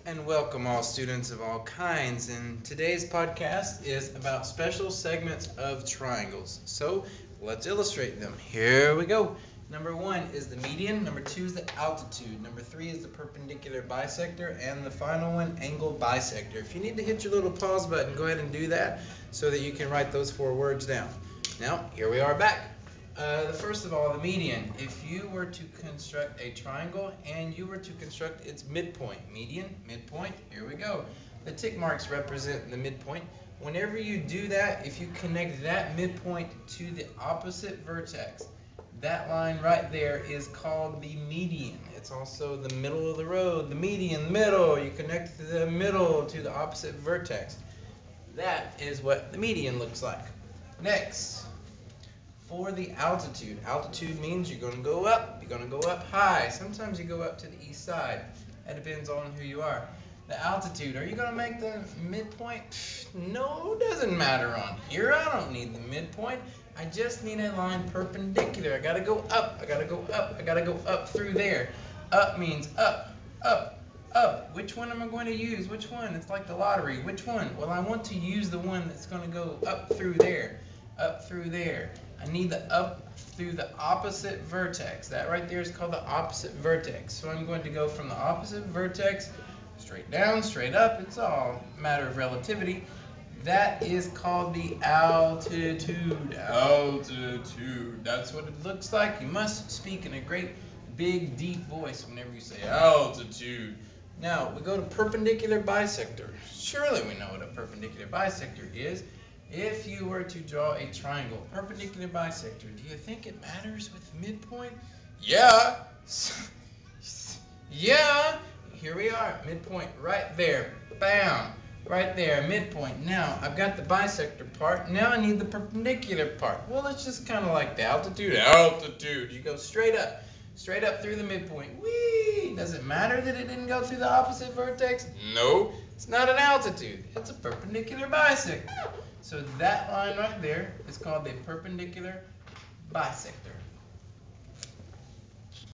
And welcome all students of all kinds. And today's podcast is about special segments of triangles. So let's illustrate them. Here we go. Number one is the median. Number two is the altitude. Number three is the perpendicular bisector. And the final one, angle bisector. If you need to hit your little pause button, go ahead and do that so that you can write those four words down. Now, here we are back. First of all, the median. If you were to construct a triangle and you were to construct its midpoint, median, midpoint, here we go. The tick marks represent the midpoint. Whenever you do that, if you connect that midpoint to the opposite vertex, that line right there is called the median. It's also the middle of the road, the median, middle. You connect the middle to the opposite vertex. That is what the median looks like. Next. For the altitude. Altitude means you're going to go up. You're going to go up high. Sometimes you go up to the east side. That depends on who you are. The altitude. Are you going to make the midpoint? No, doesn't matter on here. I don't need the midpoint. I just need a line perpendicular. I got to go up. I got to go up. I got to go up through there. Up means up, up, up. Which one am I going to use? Which one? It's like the lottery. Which one? Well, I want to use the one that's going to go up through there. Up through there. I need the up through the opposite vertex. That right there is called the opposite vertex. So I'm going to go from the opposite vertex straight down, straight up. It's all a matter of relativity. That is called the altitude. Altitude. That's what it looks like. You must speak in a great, big, deep voice whenever you say altitude. Now, we go to perpendicular bisector. Surely we know what a perpendicular bisector is. If you were to draw a triangle, perpendicular bisector, do you think it matters with midpoint? Yeah. Yeah. Here we are, midpoint right there. Bam. Right there, midpoint. Now, I've got the bisector part. Now I need the perpendicular part. Well, it's just kind of like the altitude. Altitude. You go straight up through the midpoint. Whee! Does it matter that it didn't go through the opposite vertex? No. It's not an altitude. It's a perpendicular bisector. So that line right there is called the perpendicular bisector.